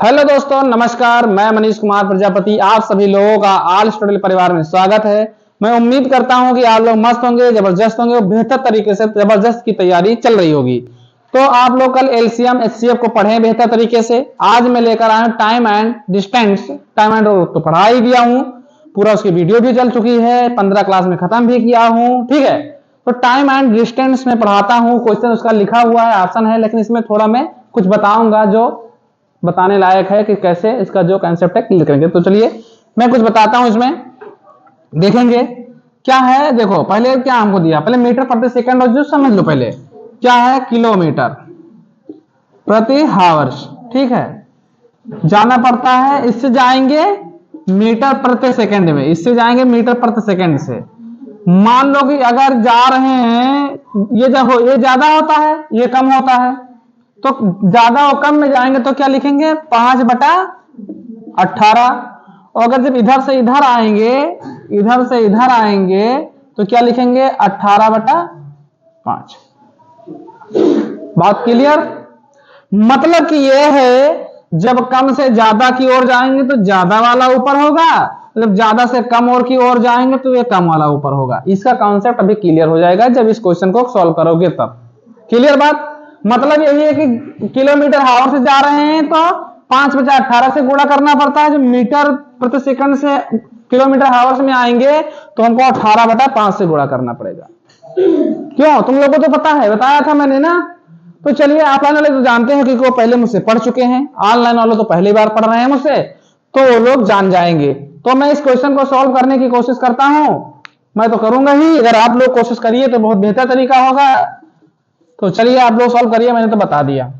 Hello दोस्तों, नमस्कार। मैं मनीष कुमार प्रजापति आप सभी लोगों का ऑल स्टूडेंट परिवार में स्वागत है। मैं उम्मीद करता हूं कि आप लोग मस्त होंगे, जबरदस्त होंगे और बेहतर तरीके से जबरदस्त की तैयारी चल रही होगी। तो आप लोग कल एलसीएम एचसीएफ को पढ़े बेहतर तरीके से। आज मैं लेकर आया हूं time and distance. Time and तो पढ़ा ही दिया हूं, पूरा उसकी वीडियो भी चल चुकी है, 15 क्लास में खत्म भी किया हूं। ठीक है, तो टाइम एंड डिस्टेंस में पढ़ाता हूं। क्वेश्चन उसका लिखा हुआ है, ऑप्शन है, लेकिन इसमें थोड़ा मैं कुछ बताऊंगा जो बताने लायक है कि कैसे इसका जो कंसेप्ट है क्लियर करेंगे। तो चलिए मैं कुछ बताता हूं, इसमें देखेंगे क्या है। देखो पहले क्या हमको दिया, पहले मीटर प्रति सेकंड, और जो समझ लो पहले क्या है, किलोमीटर प्रति हावर्स। ठीक है, जाना पड़ता है, इससे जाएंगे मीटर प्रति सेकंड में, इससे जाएंगे मीटर प्रति सेकंड से। मान लो कि अगर जा रहे हैं, ये ज्यादा होता है, ये कम होता है, तो ज्यादा और कम में जाएंगे तो क्या लिखेंगे, 5/18। और अगर जब इधर से इधर आएंगे, इधर से इधर आएंगे तो क्या लिखेंगे, 18/5। बात क्लियर? मतलब कि यह है जब कम से ज्यादा की ओर जाएंगे तो ज्यादा वाला ऊपर होगा, जब ज्यादा से कम और की ओर जाएंगे तो ये कम वाला ऊपर होगा। इसका कॉन्सेप्ट अभी क्लियर हो जाएगा जब इस क्वेश्चन को सॉल्व करोगे तब। क्लियर बात? मतलब यही है कि किलोमीटर हावर से जा रहे हैं तो 5/18 से गुणा करना पड़ता है। जो मीटर प्रति सेकंड से किलोमीटर हावर्स में आएंगे तो हमको 18/5 से गुणा करना पड़ेगा। क्यों? तुम लोगों को तो पता है, बताया था मैंने ना। तो चलिए, ऑफलाइन वाले तो जानते हैं क्योंकि वो पहले मुझसे पढ़ चुके हैं, ऑनलाइन वाले तो पहली बार पढ़ रहे हैं मुझसे, तो वो लोग जान जाएंगे। तो मैं इस क्वेश्चन को सॉल्व करने की कोशिश करता हूं, मैं तो करूंगा ही, अगर आप लोग कोशिश करिए तो बहुत बेहतर तरीका होगा। तो चलिए आप लोग सॉल्व करिए, मैंने तो बता दिया।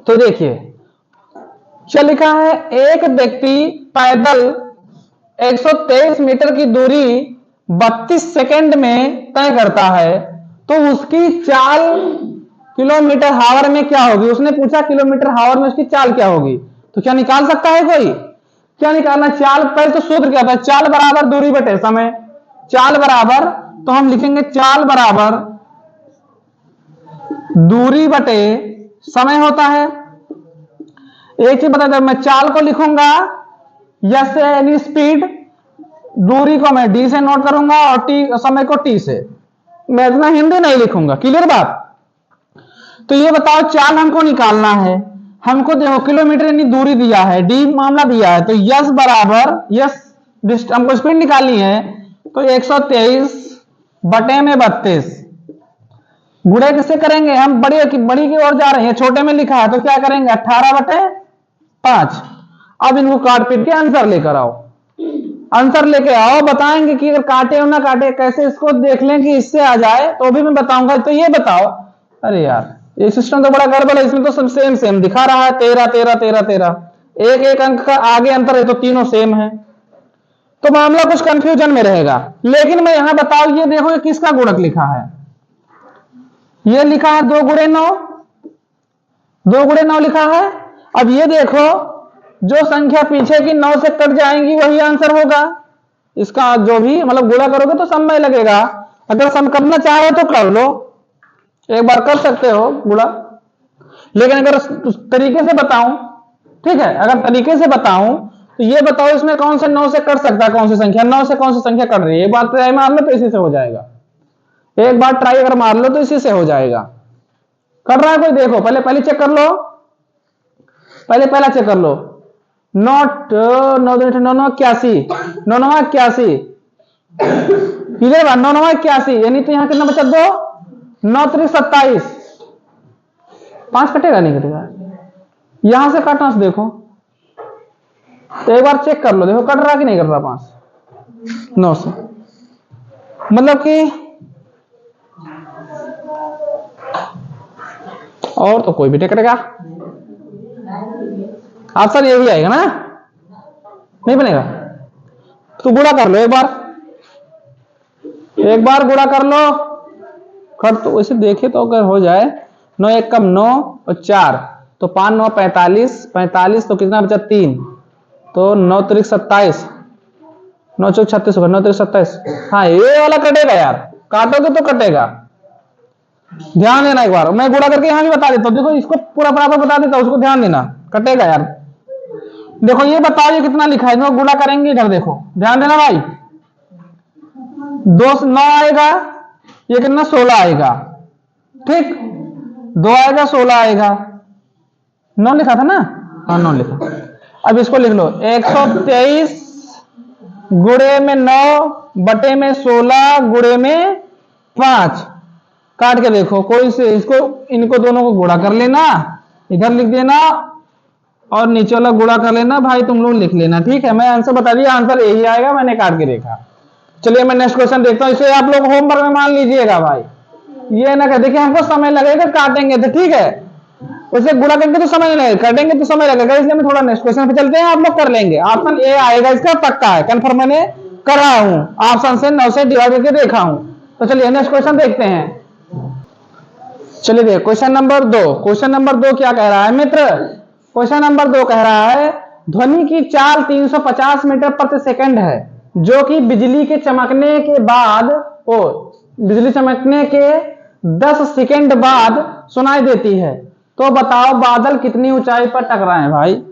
तो देखिए क्या लिखा है, एक व्यक्ति पैदल 123 मीटर की दूरी 32 सेकंड में तय करता है, तो उसकी चाल किलोमीटर हावर में क्या होगी। उसने पूछा किलोमीटर हावर में उसकी चाल क्या होगी, तो क्या निकाल सकता है कोई? क्या निकालना? चाल, पहले तो सूत्र क्या था, चाल बराबर दूरी बटे समय। चाल बराबर, तो हम लिखेंगे चाल बराबर दूरी बटे समय होता है। एक चीज बता दे, मैं चाल को लिखूंगा यस से यानी स्पीड, दूरी को मैं डी से नोट करूंगा और टी समय को टी से। मैं इतना हिंदी नहीं लिखूंगा। क्लियर बात? तो ये बताओ, चाल हमको निकालना है, हमको देखो किलोमीटर यानी दूरी दिया है, डी मामला दिया है, तो यस बराबर, यस हमको स्पीड निकालनी है, तो 123 बटे में 32 गुणे किससे करेंगे, हम बड़ी की ओर जा रहे हैं, छोटे में लिखा है तो क्या करेंगे, 18/5। अब इनको काट पीट के आंसर लेकर आओ, आंसर लेके आओ। बताएंगे कि अगर काटे और ना काटे, कैसे इसको देख लें कि इससे आ जाए, तो भी मैं बताऊंगा। तो ये बताओ, अरे यार ये सिस्टम तो बड़ा गड़बड़ है, इसमें तो सब सेम सेम दिखा रहा है, 13 13 13 13, एक एक अंक का आगे अंतर है, तो तीनों सेम है, तो मामला कुछ कंफ्यूजन में रहेगा। लेकिन मैं यहां बताओ, ये देखो ये किसका गुणक लिखा है, ये लिखा है 2x9, 2x9 लिखा है। अब ये देखो, जो संख्या पीछे की 9 से कट जाएंगी वही आंसर होगा इसका। जो भी मतलब गुणा करोगे तो समय लगेगा, अगर सम करना चाहो तो कर लो, एक बार कर सकते हो गुणा। लेकिन अगर तरीके से बताऊं, ठीक है, अगर तरीके से बताऊं तो ये बताओ इसमें कौन से 9 से कट सकता है, कौन सी संख्या 9 से कौन सी संख्या कट रही है। एक बार ट्राई मार लो तो इसी से हो जाएगा, एक बार ट्राई अगर मार लो तो इसी से हो जाएगा। कर रहा है कोई? देखो पहले चेक कर लो, पहला चेक कर लो। 9 9 81, 9 81, क्लियर बात, 9 81, यानी तो यहां कितना बचा, 2 9 3 27, 5 कटेगा नहीं कटेगा, यहां से काटना से देखो, तो एक बार चेक कर लो, देखो कट रहा कि नहीं कट रहा 5 9 से, मतलब कि और तो कोई भी कटेगा, आंसर ये भी आएगा ना, नहीं बनेगा। तो गुणा कर लो, एक बार गुणा कर लो, कर तो वैसे देखे तो अगर हो जाए, 9 1 कम 9 और 4, तो 5 9 45, 45 तो कितना बचा 3, तो 9 3 27, 9 4 36 होगा, 9 3 27। हाँ ये वाला कटेगा यार, काटोगे तो कटेगा, ध्यान देना। एक बार मैं गुणा करके यहां भी बता देता हूं, देखो इसको पूरा बराबर बता देता हूं, उसको ध्यान देना, कटेगा यार। देखो ये बताओ ये कितना लिखा है, गुणा करेंगे इधर देखो, ध्यान देना भाई। 2 से 9 आएगा, ये कितना 16 आएगा, ठीक। 2 आएगा 16 आएगा, 9 लिखा था ना, हाँ 9 लिखा। अब इसको लिख लो 123 गुणे में 9 बटे में 16 गुणे में 5, काट के देखो कोई से, इसको इनको दोनों को गुणा कर लेना, इधर लिख देना और नीचे वाला गुणा कर लेना, भाई तुम लोग लिख लेना, ठीक है। मैं आंसर बता दिया, आंसर यही आएगा, मैंने काट के देखा। चलिए मैं नेक्स्ट क्वेश्चन देखता हूं, इसे आप लोग होमवर्क में मान लीजिएगा भाई, ये ना कह देखिए हमको समय लगेगा काटेंगे तो, ठीक है, उसे गुणा करेंगे तो समय नहीं लगेगा, काटेंगे तो समय लगेगा, इसलिए मैं थोड़ा नेक्स्ट क्वेश्चन पे चलते हैं, आप लोग कर लेंगे। ऑप्शन ए आएगा इसका, पक्का है, कंफर्म मैंने कर रहा हूं, ऑप्शन से 9 से डिवाइड करके देखा हूं। तो चलिए नेक्स्ट क्वेश्चन देखते हैं। चलिए देखिए क्वेश्चन नंबर 2, क्वेश्चन नंबर 2 क्या कह रहा है मित्र, क्वेश्चन नंबर 2 कह रहा है ध्वनि की चाल 350 मीटर प्रति सेकंड है, जो कि बिजली के चमकने के बाद, बिजली चमकने के 10 सेकंड बाद सुनाई देती है। तो बताओ बादल कितनी ऊंचाई पर टकराए भाई।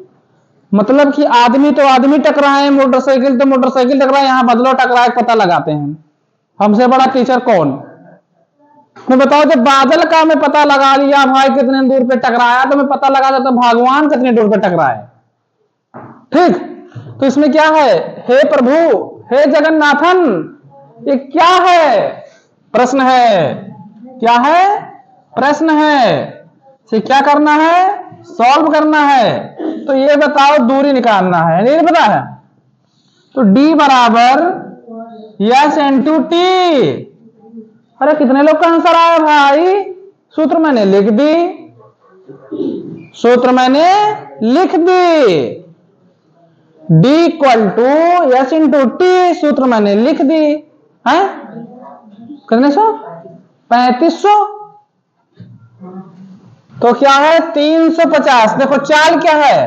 मतलब कि आदमी तो आदमी टकराए, मोटरसाइकिल तो मोटरसाइकिल टकराए, यहां बादलों टकराए पता लगाते हैं। हमसे बड़ा टीचर कौन। मैं बताओ जब बादल का मैं पता लगा लिया भाई कितने दूर पे टकराया, तो मैं पता लगा देता भगवान कितने दूर पे टकराए, ठीक। तो इसमें क्या है, हे प्रभु, हे जगन्नाथन, ये क्या है, प्रश्न है, क्या है, प्रश्न है, से क्या करना है, सॉल्व करना है। तो ये बताओ दूरी निकालना है, नहीं पता है, तो D बराबर S इंटू टी। अरे कितने लोग का आंसर आया भाई, सूत्र मैंने लिख दी, सूत्र मैंने लिख दी, D equal to S into T, सूत्र मैंने लिख दी है, कितने 100 3500, तो क्या है 350। देखो चाल क्या है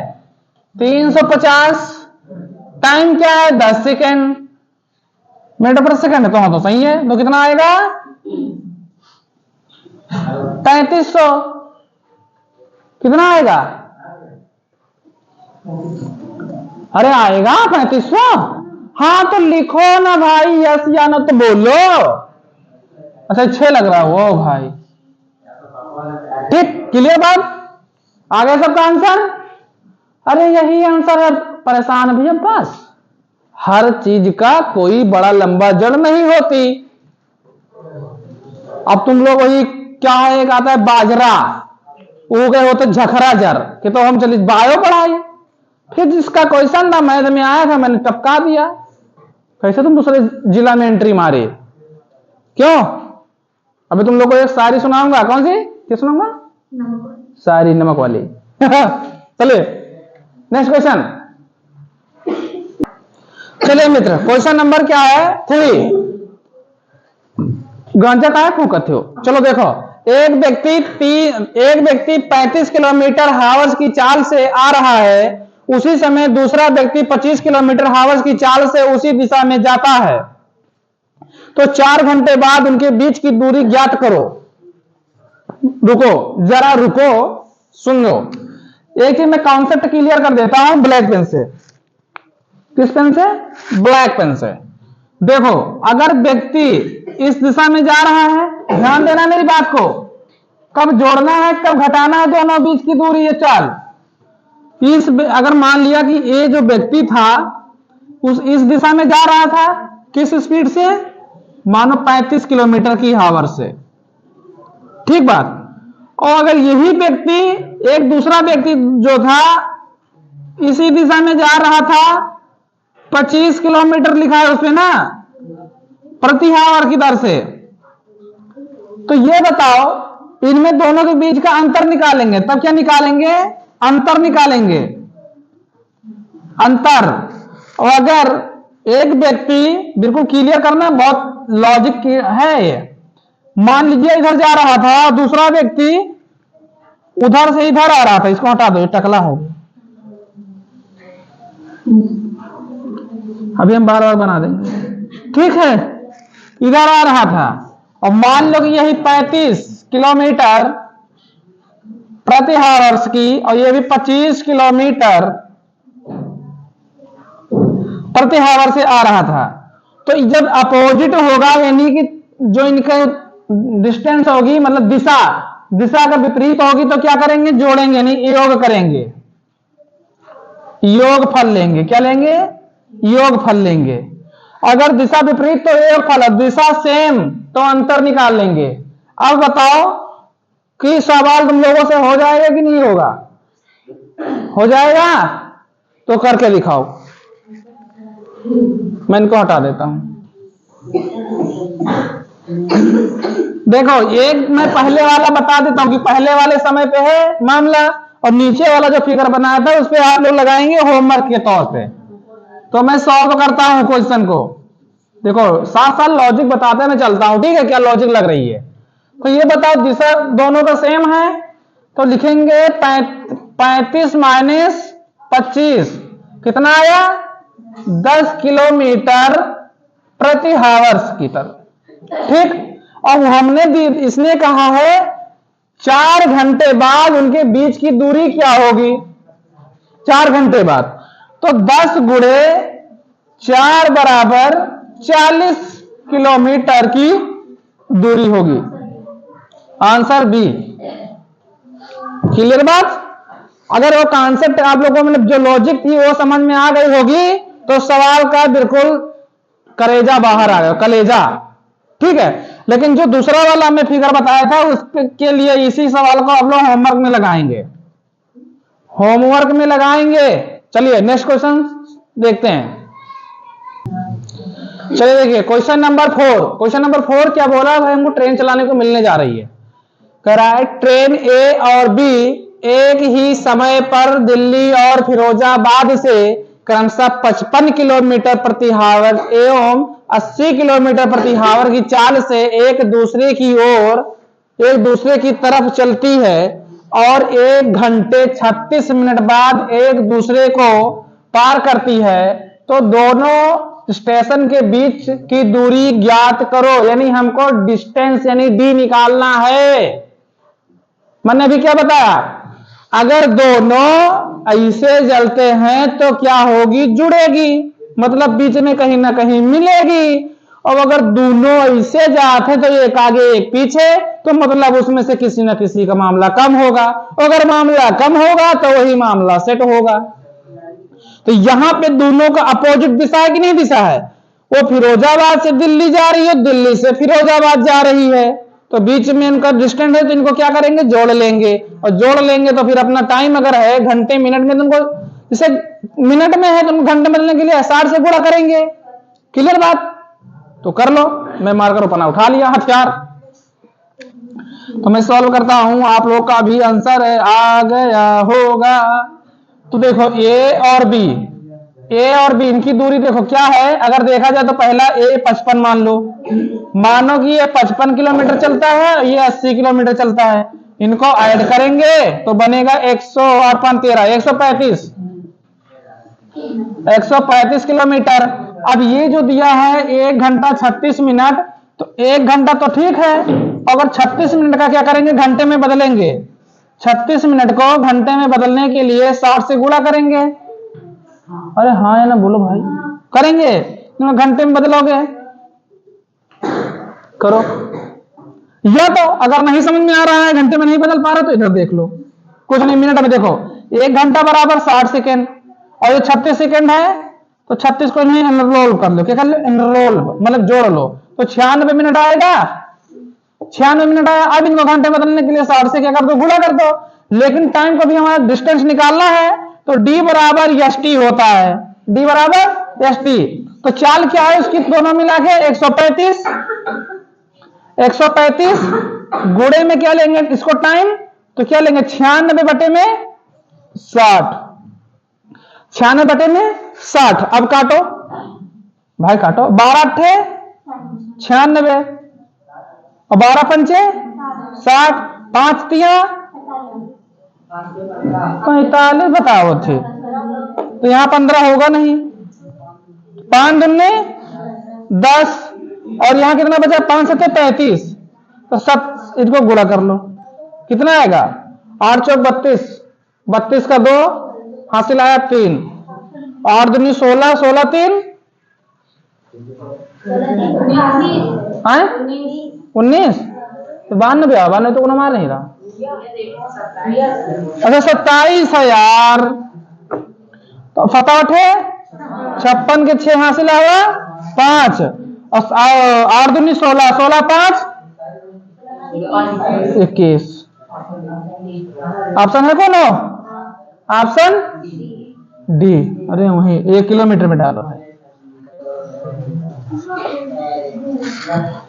350, टाइम क्या है 10 सेकेंड, मीटर पर सेकंड है, तो हाँ तो सही है। तो कितना आएगा 3500, कितना आएगा, अरे आएगा 3500, हाँ तो लिखो ना भाई यस या ना तो बोलो। अच्छा 6 लग रहा है वो भाई, ठीक, क्लियर बात, आ गया सबका आंसर। अरे यही आंसर है, परेशान भैया बस, हर चीज का कोई बड़ा लंबा जड़ नहीं होती। अब तुम लोग वही क्या है, एक आता है बाजरा, वो गए होते झखरा जर कि तो हम चलिए बायो पढ़ाई, फिर जिसका क्वेश्चन था मैथ में आया था मैंने टपका दिया। कैसे तुम दूसरे जिला में एंट्री मारे, क्यों। अभी तुम लोग को एक शायरी सुनाऊंगा, कौन सी, क्या सुनाऊंगा, शायरी नमक वाली। चलिए नेक्स्ट क्वेश्चन, चलिए मित्र क्वेश्चन नंबर क्या है 3। गांजा का फूकत हो, चलो देखो, एक व्यक्ति 35 किलोमीटर हावर्स की चाल से आ रहा है, उसी समय दूसरा व्यक्ति 25 किलोमीटर हावर्स की चाल से उसी दिशा में जाता है, तो 4 घंटे बाद उनके बीच की दूरी ज्ञात करो। रुको जरा रुको, सुन लो, एक ही मैं कॉन्सेप्ट क्लियर कर देता हूं ब्लैक पेन से। किस पेन से, ब्लैक पेन से। देखो अगर व्यक्ति इस दिशा में जा रहा है, ध्यान देना मेरी बात को, कब जोड़ना है कब घटाना है, दोनों बीच की दूरी है चाल। इस अगर मान लिया कि ये जो व्यक्ति था इस दिशा में जा रहा था, किस स्पीड से, मानो 35 किलोमीटर की हावर से, ठीक बात। और अगर यही व्यक्ति एक दूसरा व्यक्ति जो था इसी दिशा में जा रहा था, 25 किलोमीटर लिखा है उसमें ना, प्रति हावर की दर से, तो ये बताओ इनमें दोनों के बीच का अंतर निकालेंगे, तब क्या निकालेंगे, अंतर निकालेंगे, अंतर। और अगर एक व्यक्ति, बिल्कुल क्लियर करना, बहुत लॉजिक है ये, मान लीजिए इधर जा रहा था, दूसरा व्यक्ति उधर से इधर आ रहा था, इसको हटा दो, ये टकला हो, अभी हम बार बार बना देंगे, ठीक है। इधर आ रहा था और मान लो कि यही 35 किलोमीटर प्रति हावर्स की, और ये भी 25 किलोमीटर प्रति हावर से आ रहा था। तो जब अपोजिट होगा यानी कि जो इनका डिस्टेंस होगी मतलब दिशा का विपरीत होगी तो क्या करेंगे, जोड़ेंगे यानी योग करेंगे, योग फल लेंगे। क्या लेंगे, योग फल लेंगे। अगर दिशा विपरीत तो योग फल, दिशा सेम तो अंतर निकाल लेंगे। अब बताओ कि सवाल तुम लोगों से हो जाएगा कि नहीं होगा, हो जाएगा तो करके दिखाओ। मैं इनको हटा देता हूं। देखो एक मैं पहले वाला बता देता हूं कि पहले वाले समय पे है मामला, और नीचे वाला जो फिगर बनाया था उस पे आप लोग लगाएंगे होमवर्क के तौर पे। तो मैं सॉल्व करता हूं क्वेश्चन को। देखो साथ साथ लॉजिक बताते मैं चलता हूं, ठीक है, क्या लॉजिक लग रही है। तो ये बताओ दिशा दोनों का सेम है तो लिखेंगे 35 माइनस 25 कितना आया, 10 किलोमीटर प्रति हावर्स की तरफ, ठीक। अब हमने इसने कहा है 4 घंटे बाद उनके बीच की दूरी क्या होगी, 4 घंटे बाद। तो 10 गुणे 4 बराबर 40 किलोमीटर की दूरी होगी। Answer B. क्लियर बात। अगर वो कॉन्सेप्ट आप लोगों में जो लॉजिक थी वो समझ में आ गई होगी तो सवाल का बिल्कुल कलेजा बाहर आ गया, कलेजा, ठीक है। लेकिन जो दूसरा वाला मैं फिगर बताया था उसके लिए इसी सवाल को आप लोग होमवर्क में लगाएंगे, होमवर्क में लगाएंगे। चलिए नेक्स्ट क्वेश्चन देखते हैं। चलिए देखिए क्वेश्चन नंबर 4। क्वेश्चन नंबर 4 क्या बोला भाई, हमको ट्रेन चलाने को मिलने जा रही है। कह रहा है ट्रेन ए और बी एक ही समय पर दिल्ली और फिरोजाबाद से क्रमशः 55 किलोमीटर प्रति हावर एवं 80 किलोमीटर प्रति हावर की चाल से एक दूसरे की तरफ चलती है और 1 घंटे 36 मिनट बाद एक दूसरे को पार करती है, तो दोनों स्टेशन के बीच की दूरी ज्ञात करो। यानी हमको डिस्टेंस यानी डी निकालना है। मैंने भी क्या बताया, अगर दोनों ऐसे चलते हैं तो क्या होगी, जुड़ेगी, मतलब बीच में कहीं ना कहीं मिलेगी। और अगर दोनों ऐसे जाते हैं तो एक आगे एक पीछे, तो मतलब उसमें से किसी ना किसी का मामला कम होगा। अगर मामला कम होगा तो वही मामला सेट होगा। तो यहां पे दोनों का अपोजिट दिशा है कि नहीं दिशा है, वो फिरोजाबाद से दिल्ली जा रही है, दिल्ली से फिरोजाबाद जा रही है, तो बीच में इनका डिस्टेंस है तो इनको क्या करेंगे, जोड़ लेंगे। और जोड़ लेंगे तो फिर अपना टाइम अगर है घंटे मिनट में, तुमको जैसे मिनट में है तुमको घंटे बदलने के लिए 60 से गुणा करेंगे। क्लियर बात, तो कर लो। मैं मार्कर अपना उठा लिया हथियार, तो मैं सॉल्व करता हूं। आप लोग का भी आंसर आ गया होगा। तो देखो ए और बी इनकी दूरी देखो क्या है। अगर देखा जाए तो पहला ए 55 मान लो, मानो कि ये 55 किलोमीटर चलता है, ये 80 किलोमीटर चलता है। इनको ऐड करेंगे तो बनेगा 135 किलोमीटर। अब ये जो दिया है 1 घंटा 36 मिनट, तो 1 घंटा तो ठीक है, अगर 36 मिनट का क्या करेंगे, घंटे में बदलेंगे। 36 मिनट को घंटे में बदलने के लिए 60 से गुणा करेंगे। अरे हाँ या ना बोलो भाई, करेंगे, घंटे में बदलोगे, करो। या तो अगर नहीं समझ में आ रहा है, घंटे में नहीं बदल पा रहे तो इधर देख लो, कुछ नहीं, मिनट में देखो। 1 घंटा बराबर 60 सेकेंड, और ये 36 सेकेंड है तो 36 को नहीं एनरोल कर लो। क्या कर लो, एनरोल मतलब जोड़ लो, तो 96 मिनट आएगा। 96 मिनट आया। अब इनको घंटे बदलने के लिए 60 से क्या कर दो, गुणा कर दो। लेकिन टाइम को भी हमारा डिस्टेंस निकालना है, तो डी बराबर एस टी होता है, डी बराबर एस टी। तो चाल क्या है उसकी, दोनों मिला के 135 गुणे में क्या लेंगे इसको टाइम, तो क्या लेंगे 96 बटे में 60, 96 बटे में 60। अब काटो भाई, काटो, 12 अट्ठे 96 और 12 पंचे 60, 5 तिया 45 बताओ थे, तो यहां 15 होगा नहीं, 5 दूने 10 और यहां कितना बचा, 5 सत्ते 33, तो सब इसको गुणा कर लो, कितना आएगा 8 चौक 32, 32 का 2 हासिल आया 3, 8 दूनी 16, 16 3 हैं 19 तो 92 तो मार नहीं रहा। अच्छा 27 है यार, तो फटाफट है 56 के 6 हासिल हुआ 5 और 8 दूनी 16, 16 5 21। ऑप्शन है कौन हो? Option D. अरे वही 1 किलोमीटर में डालो है।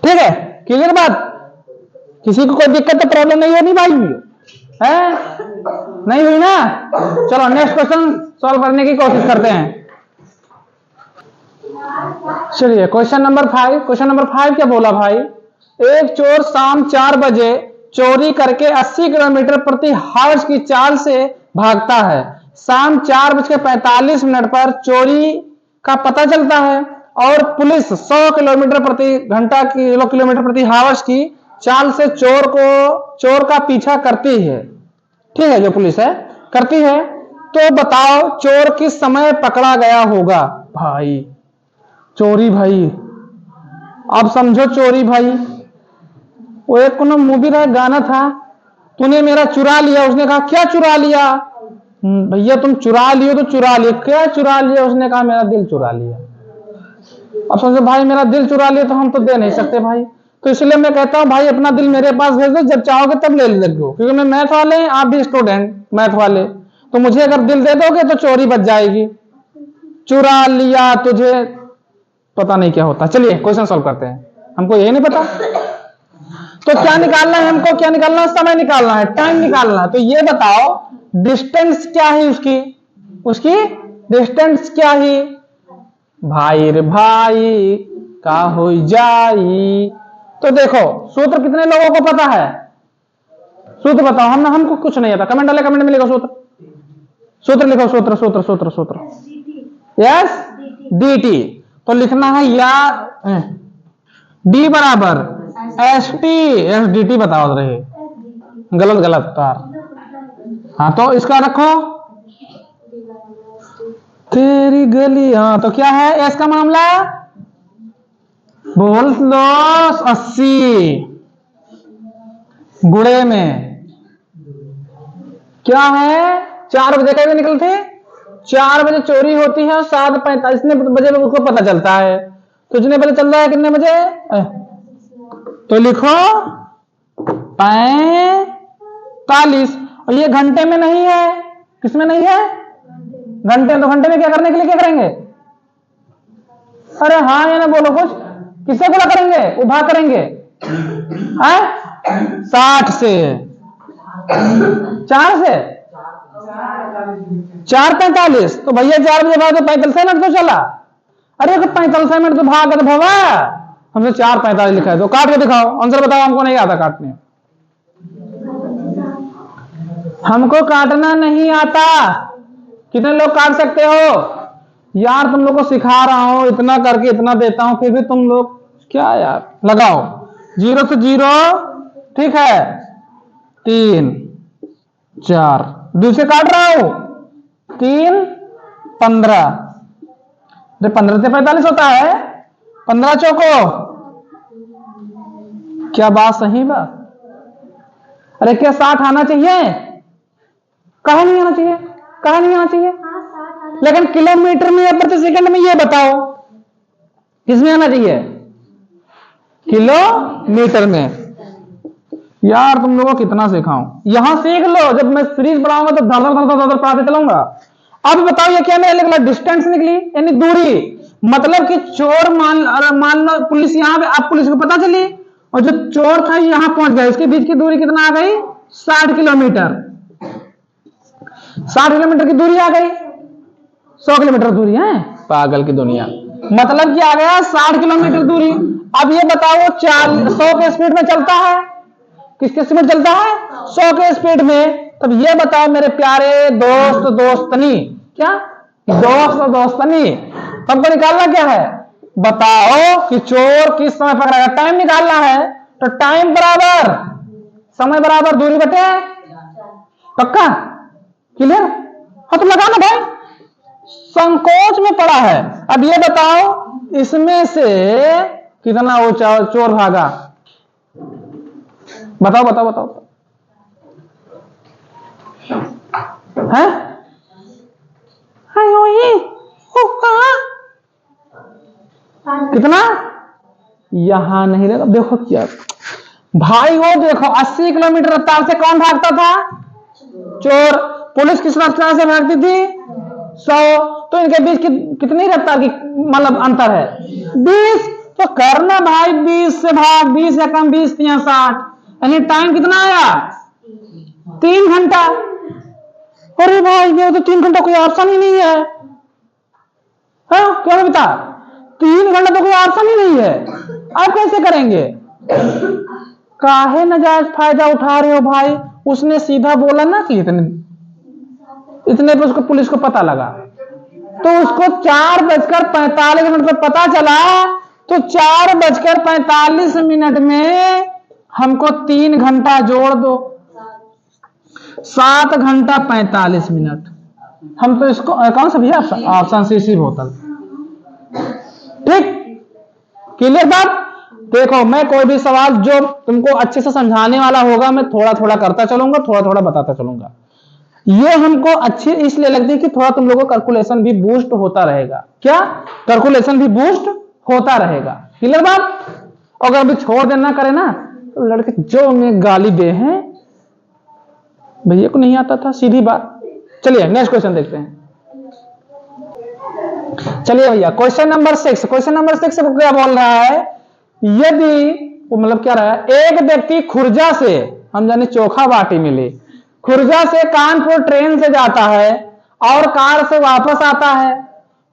ठीक है, क्लियर बात? किसी को कोई दिक्कत तो प्रॉब्लम नहीं होनी भाई है? नहीं हुई ना? चलो नेक्स्ट क्वेश्चन सॉल्व करने की कोशिश करते हैं। चलिए क्वेश्चन नंबर 5। क्वेश्चन नंबर 5 क्या बोला भाई? एक चोर शाम 4 बजे चोरी करके 80 किलोमीटर प्रति हावर्स की चाल से भागता है। शाम 4:45 पर चोरी का पता चलता है और पुलिस 100 किलोमीटर प्रति घंटा किलोमीटर प्रति हावर्स की चाल से चोर का पीछा करती है। ठीक है, जो पुलिस है करती है, तो बताओ चोर किस समय पकड़ा गया होगा? भाई चोरी भाई, अब समझो चोरी भाई। वो एक कोनो मूवी का गाना था, तूने मेरा चुरा लिया। उसने कहा क्या चुरा लिया? भैया तुम चुरा लियो तो चुरा लियो, क्या चुरा लिया? उसने कहा मेरा दिल चुरा लिया। अब समझो भाई मेरा दिल चुरा लिया तो हम तो दे नहीं सकते भाई, तो इसलिए मैं कहता हूं भाई अपना दिल मेरे पास भेज दो, जब चाहोगे तब ले लो, क्योंकि मैं मैथ वाले हैं, आप भी स्टूडेंट मैथ वाले, तो मुझे अगर दिल दे दोगे तो चोरी बच जाएगी। चुरा लिया तुझे पता नहीं क्या होता। चलिए क्वेश्चन सॉल्व करते हैं, हमको ये नहीं पता तो क्या निकालना है हमको? क्या निकालना है? समय निकालना है, टाइम निकालना है। तो ये बताओ डिस्टेंस क्या है उसकी डिस्टेंस क्या है? भाई रे भाई का हो जाई। तो देखो सूत्र कितने लोगों को पता है? सूत्र बताओ। हमको कुछ नहीं आता, कमेंट वाले कमेंट में लिखो सूत्र लिखो, सूत्र यस dt। तो लिखना है या d बराबर st एस dt बताओ रहे, गलत तार। हाँ तो इसका रखो तेरी गली। हाँ तो क्या है एस का मामला? बोल लो 80 गुड़े में क्या है? 4 बजे का भी निकलते, 4 बजे चोरी होती है, 7:45 बजे उसको पता चलता है। तो जितने बजे चल रहा है कितने बजे? तो लिखो 45। और ये घंटे में नहीं है, किसमें नहीं है? घंटे। तो घंटे में क्या करने के लिए क्या करेंगे? अरे हाँ ये ना बोलो कुछ, किससे बोला करेंगे? उभा करेंगे 60 से 4 से 4:45। तो भैया 4 बजे भाग 45 मिनट तो चला। अरे 45 मिनट तो भाग तो भवा, हमसे 4:45 लिखा है, तो काट के दिखाओ, आंसर बताओ। हमको नहीं आता काटने, हमको काटना नहीं आता। कितने लोग काट सकते हो? यार तुम लोग को सिखा रहा हूं, इतना करके इतना देता हूं, फिर भी तुम लोग क्या यार। लगाओ 0 से 0, ठीक है 3 4, दूसरे काट रहा हूं 3 15। 15 से 45 होता है, 15 चौको। क्या बात सही बात? अरे क्या 60 आना चाहिए? कहा नहीं आना चाहिए? कहा नहीं आना चाहिए? लेकिन किलोमीटर में या प्रति सेकंड में ये बताओ किसमें आना चाहिए? किलोमीटर में। यार तुम लोगों को कितना सिखाऊं, यहां सीख लो, जब मैं सीरीज बढ़ाऊंगा तो धर धर पढ़ाते चलूंगा। अब बताओ ये क्या निकला? डिस्टेंस निकली, यानी दूरी। मतलब कि चोर मान लो पुलिस यहां पे, अब पुलिस को पता चली और जो चोर था यहां पहुंच गया, इसके बीच की दूरी कितना आ गई? 60 किलोमीटर। 60 किलोमीटर की दूरी आ गई, 100 किलोमीटर दूरी है, पागल की दुनिया। मतलब कि आ गया 60 किलोमीटर दूरी। अब ये बताओ 100 के स्पीड में चलता है, किसके स्पीड चलता है? 100 के स्पीड में। तब ये बताओ मेरे प्यारे दोस्त दोस्तनी, क्या दोस्त दोस्तनी, तुमको निकालना क्या है? बताओ कि चोर किस समय पकड़ेगा। टाइम निकालना है, तो टाइम बराबर समय बराबर दूरी बटे, पक्का क्लियर? हाँ तो लगाना भाई, संकोच में पड़ा है। अब ये बताओ इसमें से कितना वो चोर भागा? बताओ बताओ बताओ। है कितना? यहां नहीं रहेगा। देखो क्या भाई, वो देखो 80 किलोमीटर रफ्तार से कौन भागता था? चोर। पुलिस किस रफ्तार से भागती थी? 100। तो इनके बीच कितनी रफ्तार की मतलब अंतर है? 20। तो करना भाई 20 से भाग, 20 या कम 20 या 60, यानी टाइम कितना आया? 3 घंटा। अरे भाई ये तो 3 घंटा कोई ऑप्शन ही नहीं है। हाँ क्यों बता? 3 घंटा तो कोई ऑप्शन ही नहीं है। आप कैसे करेंगे? काहे नाजायज फायदा उठा रहे हो भाई? उसने सीधा बोला ना कि इतने पे उसको पुलिस को पता लगा, तो उसको 4:45 पर पता चला, तो 4:45 में हमको 3 घंटा जोड़ दो, 7 घंटा 45 मिनट। हम तो इसको कौन सा भैया? ऑप्शन सी बोतल। ठीक, क्लियर बात? देखो मैं कोई भी सवाल जो तुमको अच्छे से समझाने वाला होगा, मैं थोड़ा थोड़ा करता चलूंगा, थोड़ा थोड़ा बताता चलूंगा। ये हमको अच्छी इसलिए लगती है कि थोड़ा तुम लोगों को कैलकुलेशन भी बूस्ट होता रहेगा। क्या? कैलकुलेशन भी बूस्ट होता रहेगा। क्लियर बात? अगर अभी छोड़ देना करे ना, तो लड़के जो में गाली दे हैं, भैया को नहीं आता था, सीधी बात। चलिए नेक्स्ट क्वेश्चन देखते हैं। चलिए भैया क्वेश्चन नंबर 6। क्वेश्चन नंबर 6 क्या बोल रहा है? यदि वो मतलब क्या रहा है, एक व्यक्ति खुर्जा से, हम जाने चोखा बाटी मिली, खुर्जा से कानपुर ट्रेन से जाता है और कार से वापस आता है,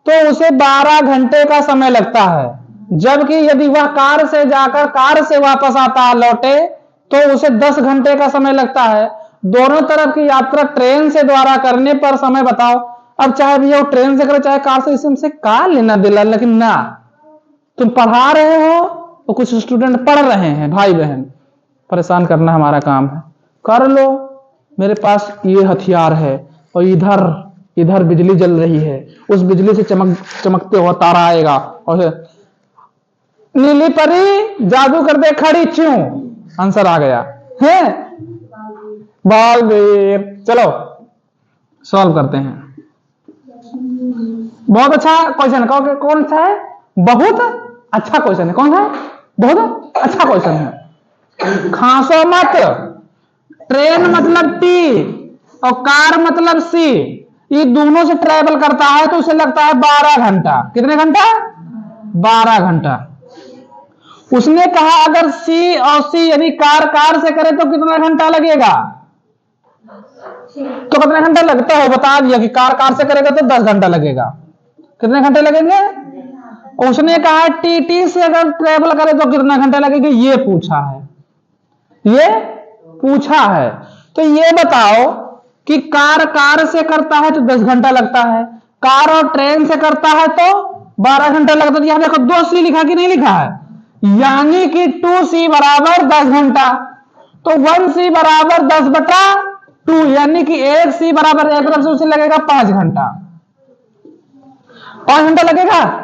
तो उसे 12 घंटे का समय लगता है। जबकि यदि वह कार से जाकर कार से वापस आता लौटे, तो उसे 10 घंटे का समय लगता है। दोनों तरफ की यात्रा ट्रेन से द्वारा करने पर समय बताओ। अब चाहे भैया वो ट्रेन से करे चाहे कार से, इससे क्या लेना दिला, लेकिन ना तुम पढ़ा रहे हो तो कुछ स्टूडेंट पढ़ रहे हैं, भाई बहन, परेशान करना हमारा काम है। कर लो, मेरे पास ये हथियार है, और इधर बिजली जल रही है, उस बिजली से चमकते हुआ तारा आएगा और नीली परी जादू कर दे खड़ी क्यों? आंसर आ गया है। बालवीर, चलो सॉल्व करते हैं। बहुत अच्छा क्वेश्चन है। कौन सा है? बहुत अच्छा क्वेश्चन है। कौन सा है? बहुत अच्छा क्वेश्चन है। खांसो मत। ट्रेन मतलब टी और कार मतलब सी, ये दोनों से ट्रेवल करता है तो उसे लगता है 12 घंटा। कितने घंटा? 12 घंटा। उसने कहा अगर सी और सी यानी कार से करे तो कितना घंटा लगेगा? तो कितना घंटा लगता है बता दिया कि कार से करेगा तो 10 घंटा लगेगा। कितने घंटे लगेंगे? उसने कहा टी से अगर ट्रेवल करे तो कितना घंटा लगेगा, ये पूछा है, ये पूछा है। तो ये बताओ कि कार से करता है तो 10 घंटा लगता है, कार और ट्रेन से करता है तो 12 घंटा लगता है। यहां देखो 2C लिखा कि नहीं लिखा है, यानी कि 2C बराबर 10 घंटा। तो 1C बराबर 10/2, यानी कि 1C बराबर एक तरफ से उसे लगेगा 5 घंटा। 5 घंटा लगेगा।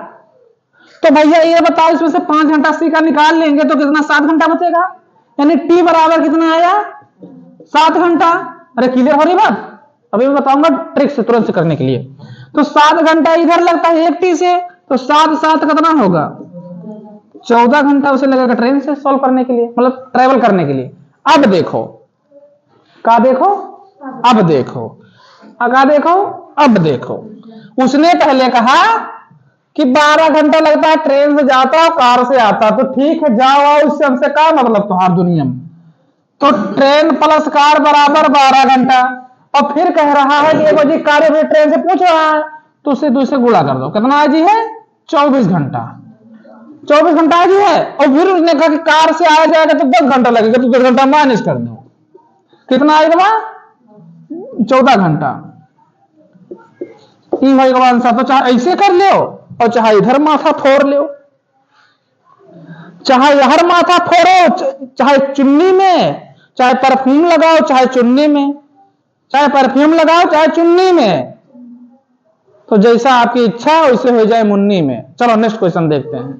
तो भैया ये बताओ इसमें से 5 घंटा सी का निकाल लेंगे तो कितना? 7 घंटा बचेगा, यानी टी बराबर कितना आया? 7 घंटा। अरे क्लियर हो रही बात? अभी मैं बताऊंगा ट्रिक से तुरंत से करने के लिए। तो 7 घंटा इधर लगता है एक टी से, तो 7 कितना होगा? 14 घंटा उसे लगेगा ट्रेन से सॉल्व करने के लिए, मतलब ट्रेवल करने के लिए। अब देखो का देखो, अब देखो अगा देखो, अब देखो। उसने पहले कहा कि 12 घंटा लगता है ट्रेन से जाता और कार से आता, तो ठीक है जाओ आओ, इससे हमसे क्या मतलब तुम्हारी दुनिया में। तो ट्रेन प्लस कार बराबर 12 घंटा। और फिर कह रहा है कि वो जी कार ट्रेन से पूछ रहा है, तो उससे 2 से गुणा कर दो। कितना है जी? है 24 घंटा। 24 घंटा जी है। और फिर उसने कहा कि कार से आया जाएगा तो 10 घंटा लगेगा, तो 10 घंटा माइनस कर दो। कितना आएगा? 14 घंटा। भाई का आंसर तो चाहे ऐसे कर लो और चाहे इधर माथा फोड़ लो, चाहे यहर माथा फोड़ो, चाहे चुन्नी में, चाहे परफ्यूम लगाओ चाहे चुन्नी में, चाहे परफ्यूम लगाओ चाहे चुन्नी में, तो जैसा आपकी इच्छा है वैसे हो जाए मुन्नी में। चलो नेक्स्ट क्वेश्चन देखते हैं।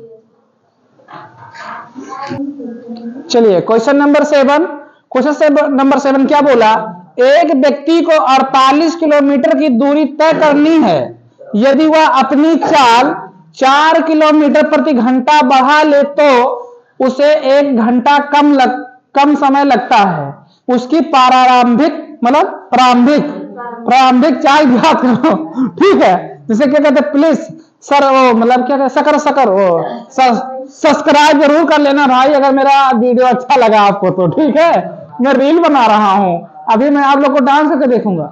चलिए क्वेश्चन नंबर 7। क्वेश्चन नंबर 7 क्या बोला? एक व्यक्ति को 48 किलोमीटर की दूरी तय करनी है। यदि वह अपनी चाल 4 किलोमीटर प्रति घंटा बढ़ा ले तो उसे 1 घंटा कम समय लगता है। उसकी प्रारंभिक चाल ज्ञात करो। ठीक है, जिसे क्या कहते हैं, प्लीज सर वो मतलब क्या कहते वो सब्सक्राइब जरूर कर लेना भाई, अगर मेरा वीडियो अच्छा लगा आपको तो। ठीक है, मैं रील बना रहा हूं, अभी मैं आप लोग को डांस करके देखूंगा।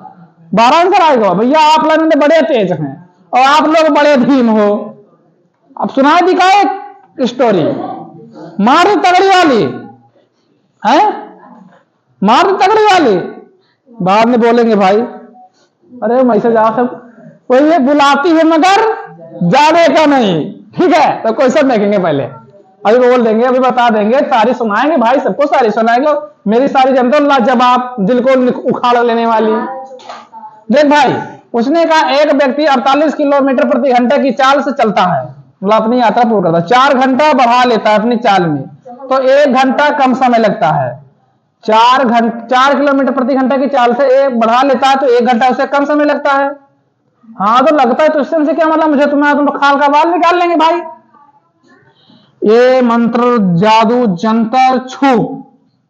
12 आंसर आएगा भैया, आप लोग में बड़े तेज हैं और आप लोग बड़े धीम हो। अब सुना दिखाओ एक स्टोरी, मार तगड़ी वाली है, मार तगड़ी वाली। बाद में बोलेंगे भाई अरे मैसेज आ सब कोई ये बुलाती है मगर जाने का नहीं। ठीक है, तो क्वेश्चन देखेंगे पहले, अभी बोल देंगे, अभी बता देंगे, सारी सुनाएंगे भाई, सबको सारी सुनाएंगे। मेरी सारी जनता लाजवाब, दिल को उखाड़ लेने वाली। देख भाई, उसने कहा एक व्यक्ति 48 किलोमीटर प्रति घंटे की चाल से चलता है, मतलब अपनी यात्रा पूरी करता है। 4 घंटा बढ़ा लेता है अपनी चाल में, तो 1 घंटा कम समय लगता है। 4 किलोमीटर प्रति घंटे की चाल से एक बढ़ा लेता है तो 1 घंटा उसे कम समय लगता है। हाँ तो लगता है, तो इससे क्या मतलब, मुझे तुम खाल का बाल निकाल लेंगे भाई। ये मंत्र जादू जंतर छू,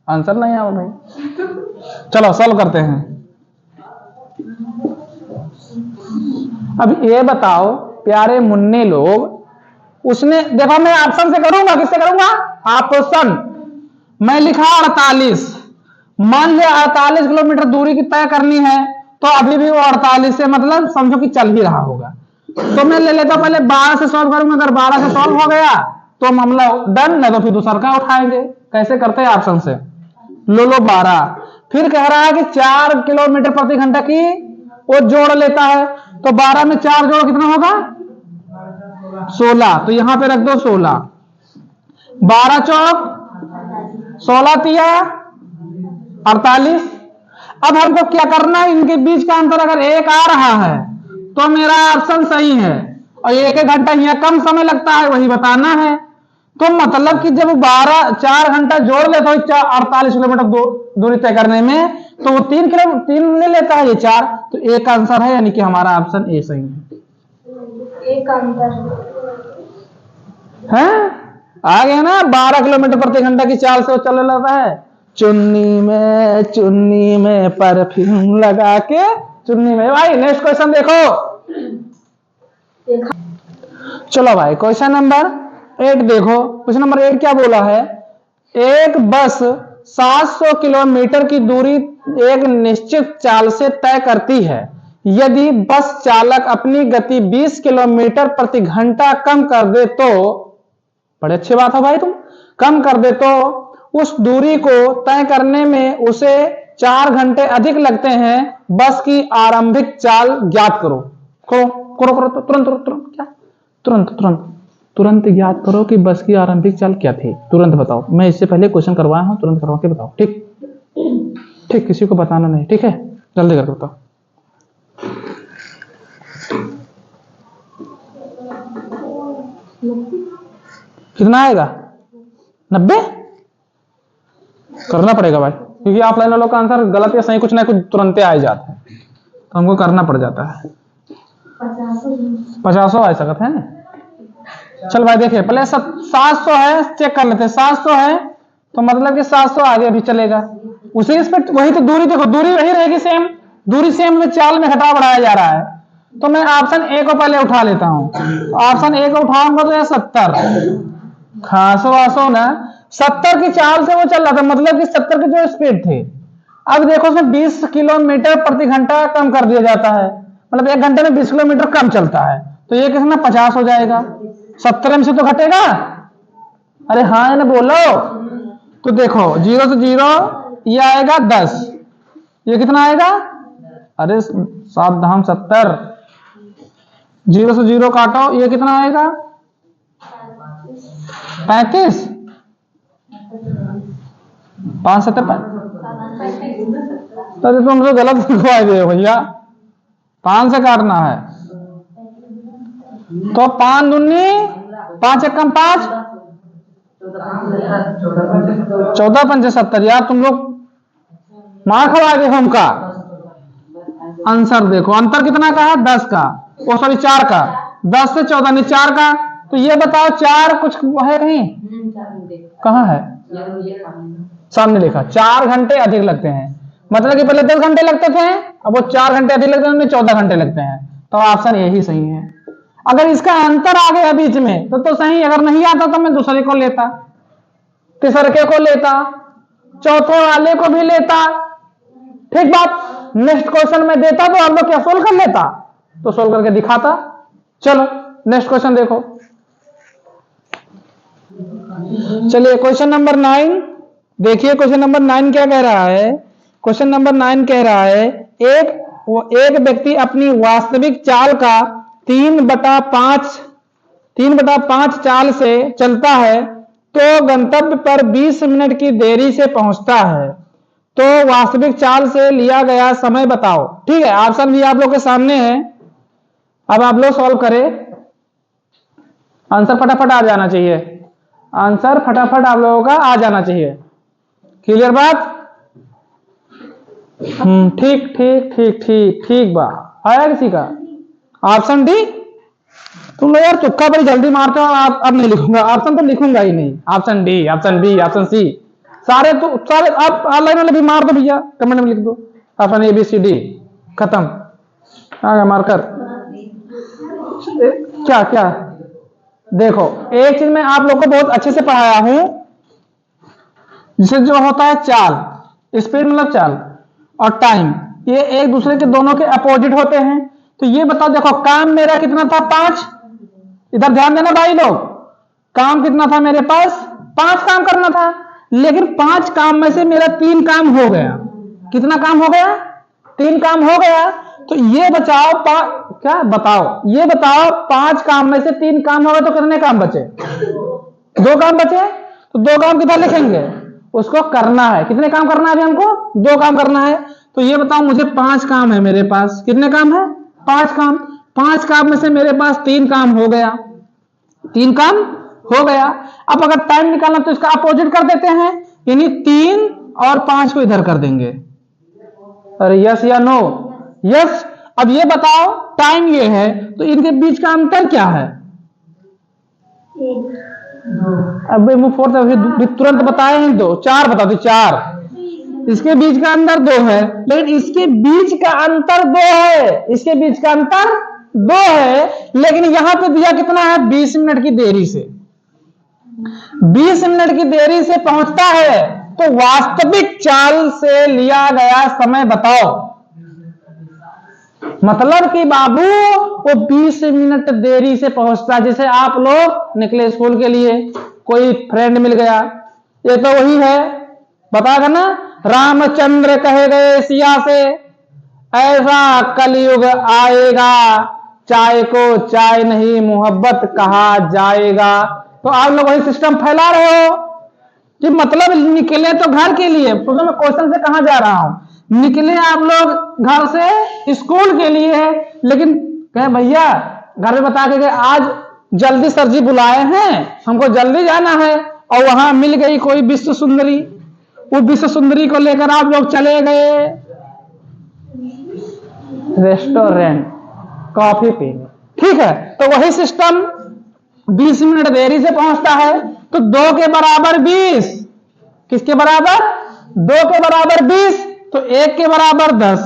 आंसर नहीं आया भाई। चलो सॉल्व करते हैं। अब ये बताओ प्यारे मुन्ने लोग, उसने देखो, मैं ऑप्शन से करूंगा, किससे करूंगा? ऑप्शन। मैं लिखा 48, मान लिया 48 किलोमीटर दूरी की तय करनी है, तो अभी भी वो 48 से मतलब समझो कि चल ही रहा होगा। तो मैं ले लेता पहले 12 से सॉल्व करूंगा, अगर 12 से सॉल्व हो गया तो मामला डन, नहीं तो फिर दूसरा का उठाएंगे। कैसे करते हैं? ऑप्शन से लो 12, फिर कह रहा है कि 4 किलोमीटर प्रति घंटा की वो जोड़ लेता है, तो 12 में 4 जोड़ कितना होगा? 16, तो यहां पे रख दो 16। 12 चौक 16 तिया 48। अब हमको क्या करना है, इनके बीच का अंतर अगर 1 आ रहा है तो मेरा ऑप्शन सही है, और 1 घंटा यहाँ कम समय लगता है, वही बताना है। तो मतलब कि जब 4 घंटा जोड़ लेता है 48 किलोमीटर दूरी तय करने में, तो वो 3 ले लेता है, ये 4, तो 1 आंसर है, यानी कि हमारा ऑप्शन ए सही है। 1 आंसर है, आ गया ना? 12 किलोमीटर प्रति घंटा की चाल से वो चलने लगता है। चुन्नी में परफ्यूम लगा के, चुन्नी में। भाई नेक्स्ट क्वेश्चन देखो। चलो भाई क्वेश्चन नंबर 8 देखो। क्वेश्चन नंबर 8 क्या बोला है? एक बस 700 किलोमीटर की दूरी एक निश्चित चाल से तय करती है। यदि बस चालक अपनी गति 20 किलोमीटर प्रति घंटा कम कर दे तो, बड़े अच्छी बात है भाई, तुम कम कर दे तो उस दूरी को तय करने में उसे 4 घंटे अधिक लगते हैं। बस की आरंभिक चाल ज्ञात करो। करो तो तुरंत ज्ञात करो कि बस की आरंभिक चाल क्या थी। तुरंत बताओ, मैं इससे पहले क्वेश्चन करवाया हूं, तुरंत करवा के बताओ। ठीक, किसी को बताना नहीं, ठीक है? जल्दी करके बताओ। कितना आएगा? 90 करना पड़ेगा भाई, क्योंकि ऑफलाइन वालों का आंसर गलत या सही कुछ ना कुछ तुरंत आ जाता है, तो हमको करना पड़ जाता है। 50 आ सकता है। चल भाई देखिए, पहले 700 है, चेक कर लेते हैं। 700 है तो मतलब कि 700 आगे भी चलेगा, उसी इस पे वही तो दूरी, देखो दूरी वही रहेगी, सेम दूरी, सेम में चाल में घटा बढ़ाया जा रहा है। तो मैं ऑप्शन ए को पहले उठा लेता हूं। ऑप्शन ए को उठाऊंगा तो यह 70 खासो ना 70 की चाल से वो चल रहा था, मतलब कि 70 की जो स्पीड थी। अब देखो उसमें 20 किलोमीटर प्रति घंटा कम कर दिया जाता है, मतलब 1 घंटे में 20 किलोमीटर कम चलता है, तो ये कितना 50 हो जाएगा। 70 में से तो घटेगा। अरे हाँ ना बोलो। तो देखो 0 से 0 ये आएगा 10, ये कितना आएगा? अरे 7 धाम 70, 0 से 0 काटो, ये कितना आएगा? 35, 5 70 तो तुम तो गलत लिखवा दे भैया, 5 से काटना है। तो 5 दूनी 5 एक कम 5, 14 पंचे 70। यार तुम लोग मार खवा गए हम का। आंसर देखो, अंतर कितना का है? 10 का, ओ सॉरी 4 का। 10 से 14 नहीं 4 का। तो ये बताओ 4 कुछ है कहीं? कहाँ है? सामने लिखा। 4 घंटे अधिक लगते हैं, मतलब कि पहले 10 घंटे लगते थे, अब वो 4 घंटे अधिक लगते हैं, उनमें 14 घंटे लगते हैं। तो ऑप्शन यही सही है। अगर इसका अंतर आ गया बीच में तो सही, अगर नहीं आता तो मैं दूसरे को लेता, तीसरे को लेता, चौथे वाले को भी लेता। ठीक बात। नेक्स्ट क्वेश्चन में देता तो आप लोग क्या सोल्व कर लेता, तो सोल्व करके दिखाता। चलो नेक्स्ट क्वेश्चन देखो। चलिए क्वेश्चन नंबर 9 देखिए। क्वेश्चन नंबर 9 क्या कह रहा है? क्वेश्चन नंबर 9 कह रहा है एक व्यक्ति अपनी वास्तविक चाल का 3/5 चाल से चलता है तो गंतव्य पर 20 मिनट की देरी से पहुंचता है, तो वास्तविक चाल से लिया गया समय बताओ। ठीक है, ऑप्शन भी आप लोग के सामने है। अब आप लोग सॉल्व करें। आंसर फटाफट आ जाना चाहिए, आंसर फटाफट आप लोगों का आ जाना चाहिए। क्लियर बात? ठीक ठीक ठीक ठीक ठीक बा। आया किसी का? Option D. तुम लोग यार तुक्का बड़ी जल्दी मारते हो। आप अब नहीं लिखूंगा, ऑप्शन तो लिखूंगा ही नहीं। Option D, option B, option C, सारे आप ऑनलाइन वाले भी मार दो भैया, कमेंट में लिख दो option A B C D, खत्म। आ गया मार्कर। क्या क्या देखो, एक चीज मैं आप लोग को बहुत अच्छे से पढ़ाया हूं, जिसे जो होता है चाल, स्पीड मतलब चाल, और टाइम, ये एक दूसरे के दोनों के अपोजिट होते हैं। तो ये बताओ, देखो काम मेरा कितना था? 5। इधर ध्यान देना भाई लोग, काम कितना था मेरे पास? 5 काम करना था, लेकिन 5 काम में से मेरा 3 काम हो गया। कितना काम हो गया? 3 काम हो गया। तो ये बचाओ क्या बताओ, ये बताओ 5 काम में से 3 काम हो गए तो कितने काम बचे? 2 काम बचे। तो 2 काम किधर लिखेंगे? उसको करना है। कितने काम करना है अभी हमको? 2 काम करना है। तो ये बताओ, मुझे 5 काम है मेरे पास। कितने काम है? 5 काम। 5 काम में से मेरे पास 3 काम हो गया। 3 काम हो गया। अब अगर टाइम निकालना तो इसका अपोजिट कर देते हैं, यानी 3 और 5 को इधर कर देंगे। अरे यस या नो? यस। अब ये बताओ, टाइम ये है तो इनके बीच का अंतर क्या है? अब फोर्थ अभी तुरंत बताए हैं 2, 4 बता दो। 4 इसके बीच का अंतर 2 है, लेकिन इसके बीच का अंतर 2 है, इसके बीच का अंतर 2 है, लेकिन यहां पे दिया कितना है? 20 मिनट की देरी से। 20 मिनट की देरी से पहुंचता है, तो वास्तविक चाल से लिया गया समय बताओ। मतलब कि बाबू वो 20 मिनट देरी से पहुंचता। जैसे आप लोग निकले स्कूल के लिए, कोई फ्रेंड मिल गया, ये तो वही है, बताएगा ना, रामचंद्र कहे गए सिया से, ऐसा कलयुग आएगा, चाय को चाय नहीं मोहब्बत कहा जाएगा। तो आप लोग वही सिस्टम फैला रहे हो कि मतलब निकले तो घर के लिए। तो मैं क्वेश्चन से कहां जा रहा हूं, निकले आप लोग घर से स्कूल के लिए, लेकिन कहे भैया घर में बता के गए आज जल्दी सर जी बुलाए हैं, हमको जल्दी जाना है, और वहां मिल गई कोई विश्व सुंदरी, वो विश्व सुंदरी को लेकर आप लोग चले गए रेस्टोरेंट कॉफी पीने। ठीक है, तो वही सिस्टम 20 मिनट देरी से पहुंचता है, तो 2 के बराबर 20, किसके बराबर? 2 के बराबर 20, तो 1 के बराबर 10,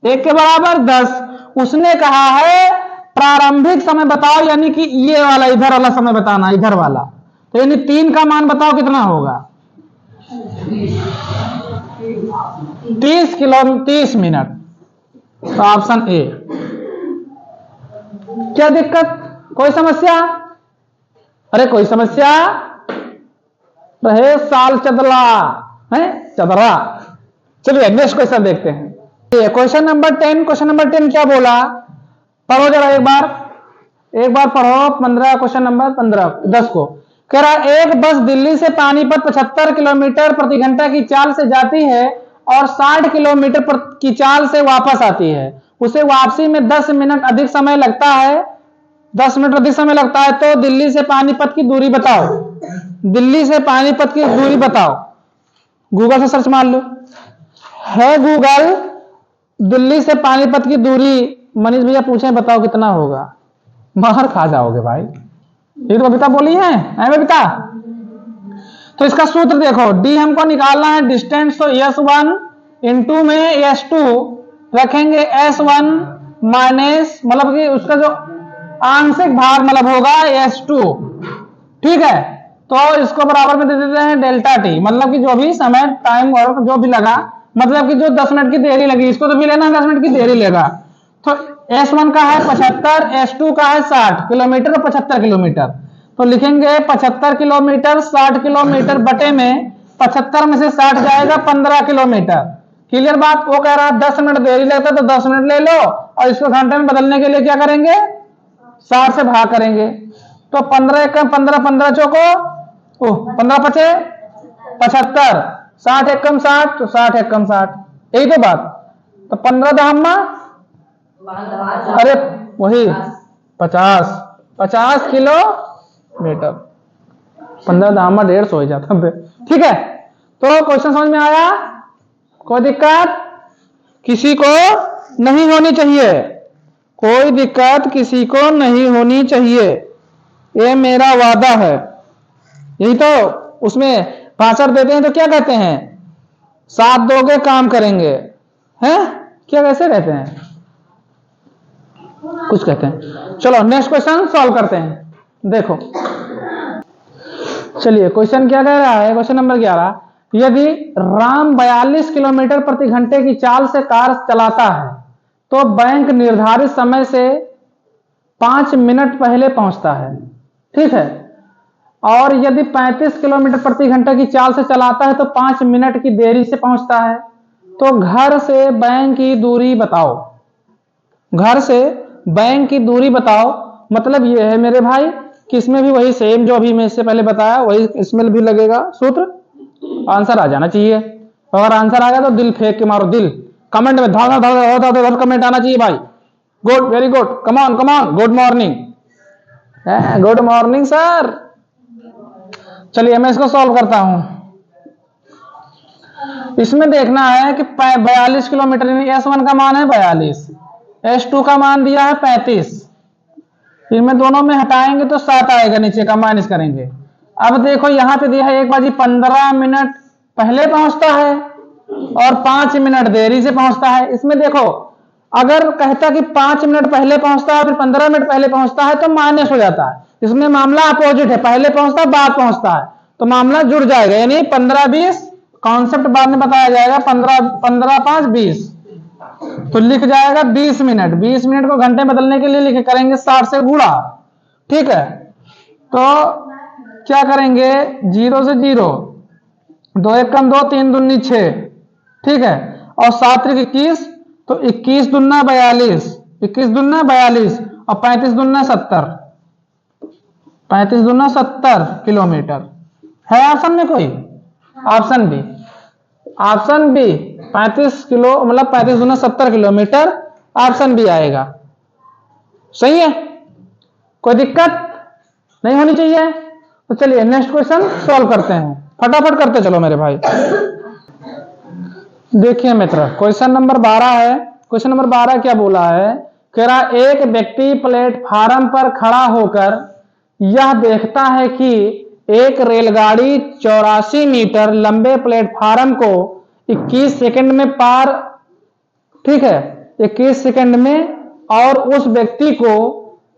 1 के बराबर 10। उसने कहा है प्रारंभिक समय बताओ, यानी कि ये वाला इधर वाला समय बताना, इधर वाला। तो यानी 3 का मान बताओ कितना होगा? 30 मिनट। तो ऑप्शन ए। क्या दिक्कत? कोई समस्या? अरे कोई समस्या रहे साल चदला है, चदरा। चलिए नेक्स्ट क्वेश्चन देखते हैं। Question number 10। क्वेश्चन नंबर 10 क्या बोला? पढ़ो जरा एक बार पढ़ो। 15 क्वेश्चन नंबर 10 को कह रहा है, एक बस दिल्ली से पानीपत 75 किलोमीटर प्रति घंटा की चाल से जाती है और 60 किलोमीटर की चाल से वापस आती है। उसे वापसी में 10 मिनट अधिक समय लगता है। 10 मिनट अधिक समय लगता है, तो दिल्ली से पानीपत की दूरी बताओ। दिल्ली से पानीपत की दूरी बताओ। गूगल से सर्च मार लो। है गूगल, दिल्ली से पानीपत की दूरी मनीष भैया पूछे बताओ कितना होगा, बाहर खा जाओगे भाई। ये तो बबीता बोली है बबीता। तो इसका सूत्र देखो, डी हमको निकालना है डिस्टेंस, तो S1 इंटू में S2 रखेंगे, S1 माइनस मतलब कि उसका जो आंशिक भाग मतलब होगा S2, ठीक है। तो इसको बराबर में दे देते हैं डेल्टा टी, मतलब कि जो भी समय टाइम और जो भी लगा, मतलब कि जो 10 मिनट की देरी लगी, इसको तो भी लेना 10 मिनट की देरी लेगा। तो S1 का है 75, S2 का है 60 किलोमीटर और 75 किलोमीटर। तो लिखेंगे 75 किलोमीटर 60 किलोमीटर बटे में 75 में से 60 जाएगा 15 किलोमीटर। क्लियर बात। वो कह रहा है 10 मिनट देरी लगता है तो 10 मिनट ले लो, और इसको घंटे में बदलने के लिए क्या करेंगे, 60 से भाग करेंगे। तो 15 एकम 15, 15 चौको 15 पचे 75, 60 एकम 60, तो 60 एकम 60, यही तो बात। तो 15 दहम्मा, अरे वही 50 किलोमीटर, 15 दहम्मा 150 हो जाता है, ठीक है। तो क्वेश्चन समझ में आया, कोई दिक्कत किसी को नहीं होनी चाहिए, कोई दिक्कत किसी को नहीं होनी चाहिए, ये मेरा वादा है। यही तो उसमें भाषण देते हैं तो क्या कहते हैं, साथ दोगे काम करेंगे, हैं क्या कैसे कहते हैं, कुछ कहते हैं। चलो नेक्स्ट क्वेश्चन सॉल्व करते हैं। देखो चलिए क्वेश्चन क्या कह रहा है, क्वेश्चन नंबर 11, यदि राम 42 किलोमीटर प्रति घंटे की चाल से कार चलाता है तो बैंक निर्धारित समय से 5 मिनट पहले पहुंचता है, ठीक है। और यदि 35 किलोमीटर प्रति घंटे की चाल से चलाता है तो 5 मिनट की देरी से पहुंचता है। तो घर से बैंक की दूरी बताओ, घर से बैंक की दूरी बताओ। मतलब ये है मेरे भाई कि इसमें भी वही सेम जो अभी मैं इससे पहले बताया वही इसमें भी लगेगा सूत्र, आंसर आ जाना चाहिए। अगर आंसर आ गया तो दिल फेंक के मारो, दिल कमेंट में धड़ धड़ धड़ कमेंट आना चाहिए भाई। Good, very good, come on come on, good morning, good morning sir. चलिए मैं इसको सॉल्व करता हूं। इसमें देखना है कि 42 किलोमीटर, S1 का मान है 42, S2 का मान दिया है 35, इनमें दोनों में हटाएंगे तो 7 आएगा, नीचे का माइनस करेंगे। अब देखो यहां पे दिया है एक बाजी 15 मिनट पहले पहुंचता है और 5 मिनट देरी से पहुंचता है। इसमें देखो अगर कहता कि 5 मिनट पहले पहुंचता है फिर 15 मिनट पहले पहुंचता है तो माइनस हो जाता है। इसमें मामला अपोजिट है, पहले पहुंचता है बाद पहुंचता है, तो मामला जुड़ जाएगा, यानी 15-20 कॉन्सेप्ट बाद में बताया जाएगा। 15-5 20, तो लिख जाएगा 20 मिनट। 20 मिनट को घंटे बदलने के लिए लिखे करेंगे 60 से गुणा, ठीक है। तो क्या करेंगे, 0 से 0, 2 1 कम 2, 3 दूनी 6, ठीक है। और 7 21, तो 21 दूना 42, 21 दूना 42 और 35 दूना 70, 35 दूना 70 किलोमीटर। है ऑप्शन में कोई, option B, option B 35 kilo मतलब 35 दूना 70 किलोमीटर, ऑप्शन बी आएगा। सही है, कोई दिक्कत नहीं होनी चाहिए। तो चलिए नेक्स्ट क्वेश्चन सॉल्व करते हैं, फटाफट करते चलो मेरे भाई। देखिए मित्र क्वेश्चन नंबर 12 है। क्वेश्चन नंबर 12 क्या बोला है, कह रहा एक व्यक्ति प्लेटफार्म पर खड़ा होकर यह देखता है कि एक रेलगाड़ी 84 मीटर लंबे प्लेटफार्म को 21 सेकंड में पार, ठीक है, 21 सेकंड में, और उस व्यक्ति को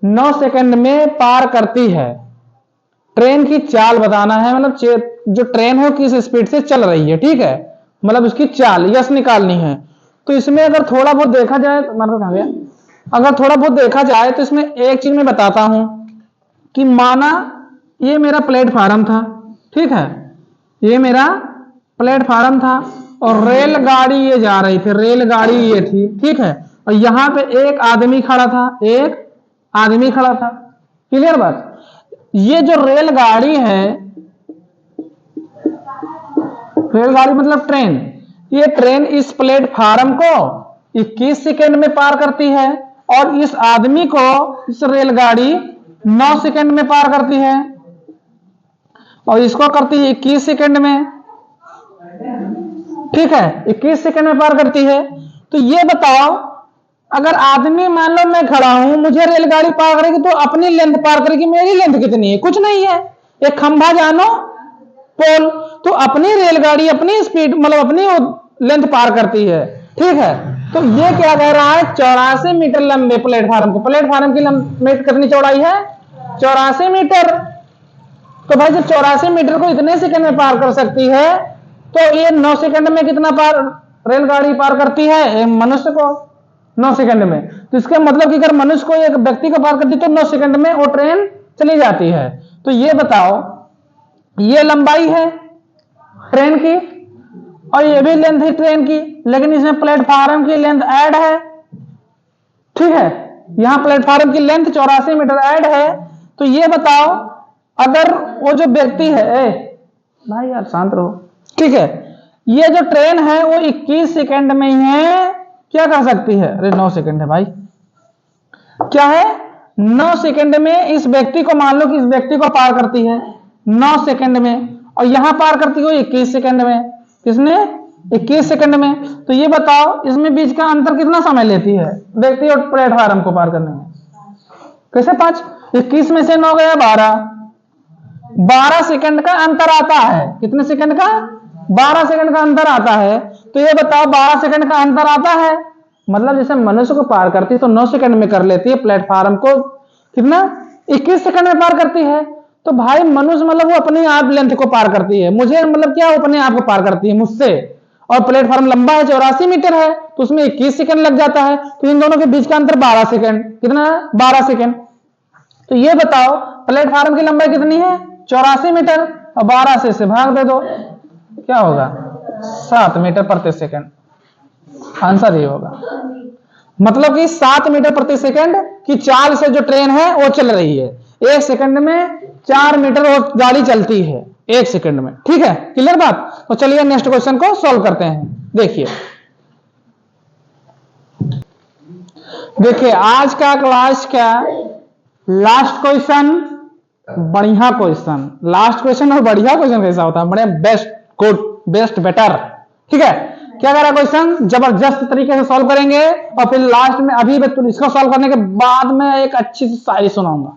9 सेकंड में पार करती है। ट्रेन की चाल बताना है, मतलब जो ट्रेन हो किस स्पीड से चल रही है, ठीक है, मतलब उसकी चाल यस निकालनी है। तो इसमें अगर थोड़ा बहुत देखा जाए, अगर थोड़ा बहुत देखा जाए तो इसमें एक चीज मैं बताता हूं कि माना ये मेरा प्लेटफार्म था, ठीक है, ये मेरा प्लेटफार्म था और रेलगाड़ी ये जा रही थी, रेलगाड़ी ये थी, ठीक है, और यहां पे एक आदमी खड़ा था, एक आदमी खड़ा था। क्लियर बात। ये जो रेलगाड़ी है, रेलगाड़ी मतलब ट्रेन, ये ट्रेन इस प्लेटफार्म को 21 सेकंड में पार करती है और इस आदमी को इस रेलगाड़ी 9 सेकंड में पार करती है और इसको करती है 21 सेकंड में। ठीक है, 21 सेकंड में पार करती है। तो ये बताओ, अगर आदमी मान लो मैं खड़ा हूं, मुझे रेलगाड़ी पार करेगी तो अपनी लेंथ पार करेगी, मेरी लेंथ कितनी है? कुछ नहीं है, एक खंभा जानो पोल, तो अपनी रेलगाड़ी अपनी स्पीड मतलब अपनी लेंथ पार करती है। ठीक है, तो ये क्या कह रहा है, 84 मीटर लंबे प्लेटफार्म को, प्लेटफार्म की लंबाई कितनी चौड़ाई है? 84 मीटर। तो भाई जब 84 मीटर को इतने सेकंड में पार कर सकती है तो ये 9 सेकंड में कितना पार रेलगाड़ी पार करती है मनुष्य को? 9 सेकंड में। तो इसका मतलब कि अगर मनुष्य को एक व्यक्ति को पार करती तो 9 सेकंड में वो ट्रेन चली जाती है। तो ये बताओ, ये लंबाई है ट्रेन की और ये भी लेंथ है ट्रेन की, लेकिन इसमें प्लेटफार्म की लेंथ ऐड है। ठीक है, यहां प्लेटफार्म की लेंथ 84 मीटर ऐड है। तो ये बताओ, अगर वो जो व्यक्ति है, भाई यार शांत रहो। ठीक है, ये जो ट्रेन है वो 21 सेकंड में ही है क्या कर सकती है? अरे 9 सेकंड है भाई, क्या है? 9 सेकंड में इस व्यक्ति को, मान लो कि इस व्यक्ति को पार करती है 9 सेकंड में, और यहां पार करती हो 21 सेकंड में। किसने? 21 सेकंड में। तो ये बताओ, इसमें बीच का अंतर कितना समय लेती है व्यक्ति और प्लेटफार्म को पार करने में? कैसे 5? 21 में से 9 गया 12 सेकंड का अंतर आता है। कितने सेकंड का? 12 सेकंड का अंतर आता है। तो ये बताओ, 12 सेकंड का अंतर आता है, मतलब जैसे मनुष्य को पार करती है तो 9 सेकंड में कर लेती है, प्लेटफार्म को कितना? 21 सेकंड में पार करती है। तो भाई मनुष्य मतलब वो अपनी आप लेंथ को पार करती है, मुझे मतलब क्या, वो अपने आप को पार करती है मुझसे। और प्लेटफार्म लंबा है 84 मीटर है, तो उसमें 21 सेकंड लग जाता है। तो इन दोनों के बीच का अंतर 12 सेकंड। कितना है? 12 सेकंड। तो ये बताओ, प्लेटफार्म की लंबाई कितनी है? 84 मीटर, और 12 से भाग दे दो, क्या होगा? 7 मीटर प्रति सेकंड। आंसर ये होगा। मतलब कि 7 मीटर प्रति सेकंड की चाल से जो ट्रेन है वो चल रही है। 1 सेकंड में 4 मीटर वो गाड़ी चलती है 1 सेकंड में। ठीक है, क्लियर बात? तो चलिए नेक्स्ट क्वेश्चन को सॉल्व करते हैं। देखिए आज का क्लास का लास्ट क्वेश्चन, बढ़िया क्वेश्चन। लास्ट क्वेश्चन और बढ़िया क्वेश्चन कैसा होता है? बड़े बेस्ट, गुड, बेस्ट, बेटर। ठीक है, क्या कह रहा है क्वेश्चन? जबरदस्त तरीके से सॉल्व करेंगे और फिर लास्ट में अभी इसको सॉल्व करने के बाद में एक अच्छी सी शायरी सुनाऊंगा।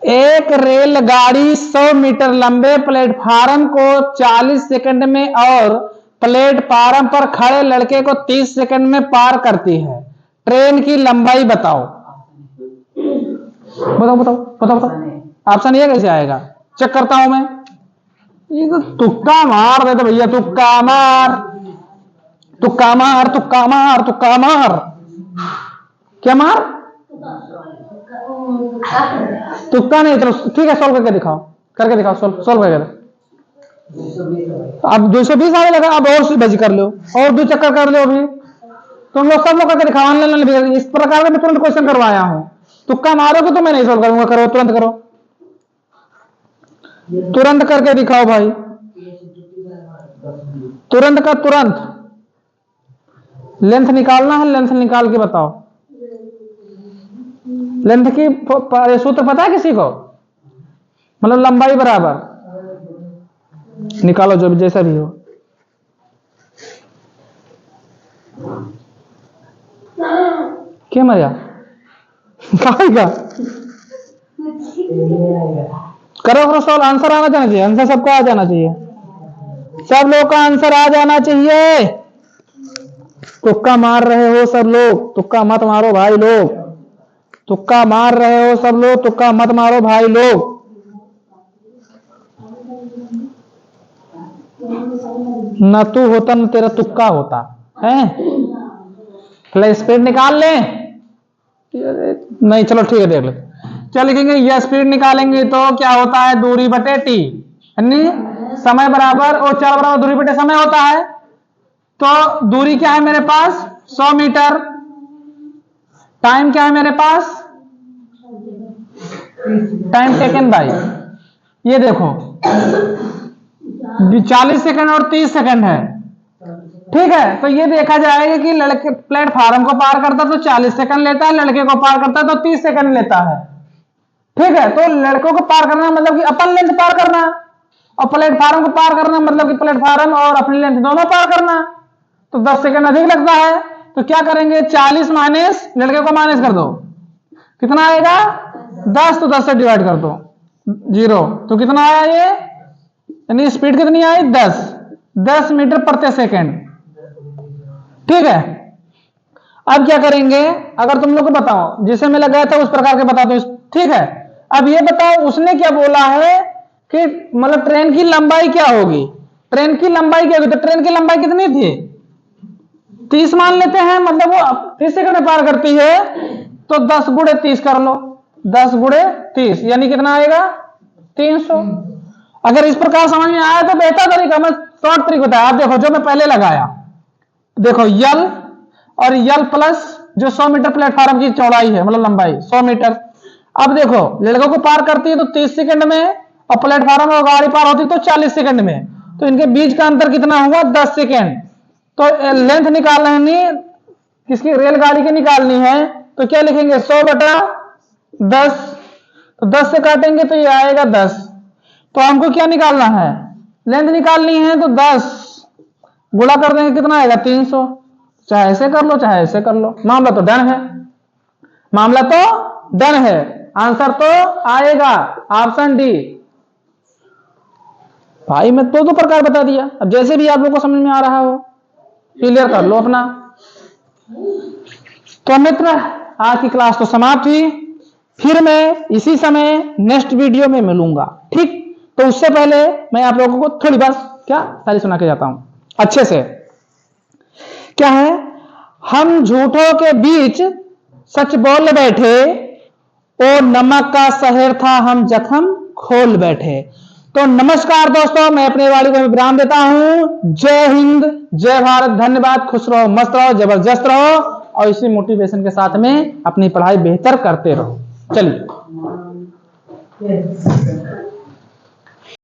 एक रेलगाड़ी 100 मीटर लंबे प्लेटफार्म को 40 सेकंड में और प्लेटफार्म पर खड़े लड़के को 30 सेकंड में पार करती है। ट्रेन की लंबाई बताओ। बताओ बताओ बताओ बताओ। ऑप्शन ये कैसे आएगा? चेक करता हूं मैं। ये तो तुक्का मार देते भैया, तुक्का मार, तुक्का मार, तुक्का मार, तुक्का मार। क्या मार? तुक्का नहीं। चलो ठीक है, सॉल्व करके दिखाओ, करके दिखाओ, सॉल्व करके। अब 220 आने लगा, अब और बजी कर लो, और 2 चक्कर कर लो। अभी तुम लोग सब लोग करके दिखाओ, ऑनलाइन इस प्रकार का मैं तुरंत क्वेश्चन करवाया हूं। तुक्का मारोगे तो मैं नहीं सॉल्व करूंगा। करो, तुरंत करो, तुरंत करके दिखाओ भाई, तुरंत का तुरंत। लेंथ निकालना है, लेंथ निकाल के बताओ। लेंथ की सूत्र पता है किसी को? मतलब लंबाई बराबर निकालो, जो जैसा भी हो। क्या मजा खाएगा? करो करो सॉल्व। आंसर आना जाना चाहिए, आंसर सबको आ जाना चाहिए, सब लोग का आंसर आ जाना चाहिए। तुक्का मार रहे हो सब लोग, तुक्का मत मारो भाई लोग, तुक्का मार रहे हो सब लोग, तुक्का मत मारो भाई लोग। न तू होता न तेरा तुक्का होता है। स्पीड निकाल ले। नहीं चलो ठीक है, देख लेते। क्या लिखेंगे? यह स्पीड निकालेंगे तो क्या होता है? दूरी बटे टी, यानी समय बराबर और चल बराबर दूरी बटे समय होता है। तो दूरी क्या है मेरे पास? 100 मीटर। टाइम क्या है मेरे पास? टाइम टेकन बाय, ये देखो 40 सेकंड और 30 सेकंड है। ठीक है, तो ये देखा जाएगा कि लड़के प्लेटफार्म को पार करता तो 40 सेकंड लेता है, लड़के को पार करता तो 30 सेकंड लेता है। ठीक है, तो लड़कों को पार करना मतलब कि अपन लेंथ पार करना, और प्लेटफार्म को पार करना मतलब कि प्लेटफार्म और अपनी लेंथ दोनों पार करना, तो 10 सेकंड अधिक लगता है। तो क्या करेंगे, 40 माइनस लड़के को माइनस कर दो, कितना आएगा 10, तो 10 से डिवाइड कर दो 0, तो कितना आया ये, यानी स्पीड कितनी आई 10 मीटर प्रति सेकंड। ठीक है, अब क्या करेंगे, अगर तुम लोग को बताओ जिसे मैं लगाया था उस प्रकार के बता दो। ठीक है, अब ये बताओ उसने क्या बोला है कि मतलब ट्रेन की लंबाई क्या होगी, ट्रेन की लंबाई क्या होगी, तो ट्रेन की लंबाई कितनी थी 30 मान लेते हैं, मतलब वो 30 सेकंड में पार करती है, तो 10 गुणे 30 कर लो, 10 गुणे 30 यानी कितना आएगा 300। अगर इस प्रकार समझ में आया तो बेहतर तरीका, मैं शॉर्ट ट्रिक बताया। आप देखो जो मैं पहले लगाया, देखो यल और यल प्लस जो 100 मीटर प्लेटफार्म की चौड़ाई है मतलब लंबाई 100 मीटर। अब देखो लड़कों को पार करती है तो 30 सेकंड में, और प्लेटफार्म और गाड़ी पार होती है तो 40 सेकंड में, तो इनके बीच का अंतर कितना हुआ 10 सेकंड। तो लेंथ निकालनी किसकी, रेलगाड़ी की निकालनी है, तो क्या लिखेंगे 100/10, तो 10 से काटेंगे तो ये आएगा 10। तो हमको क्या निकालना है, लेंथ निकालनी है, तो 10 गुणा कर देंगे कितना आएगा 300। चाहे ऐसे कर लो चाहे ऐसे कर लो, मामला तो डन है, मामला तो डन है, आंसर तो आएगा ऑप्शन डी। भाई मैं तो प्रकार बता दिया, अब जैसे भी आप लोगों को समझ में आ रहा हो क्लियर कर लो अपना। तो मित्र आज की क्लास तो समाप्त हुई, फिर मैं इसी समय नेक्स्ट वीडियो में मिलूंगा। ठीक, तो उससे पहले मैं आप लोगों को थोड़ी बस क्या ताली सुना के जाता हूं अच्छे से। क्या है, हम झूठों के बीच सच बोल बैठे, ओ नमक का शहर था हम जख्म खोल बैठे। तो नमस्कार दोस्तों, मैं अपने वाणी को विराम देता हूं। जय हिंद, जय भारत, धन्यवाद, खुश रहो, मस्त रहो, जबरदस्त रहो, और इसी मोटिवेशन के साथ में अपनी पढ़ाई बेहतर करते रहो। चलिए।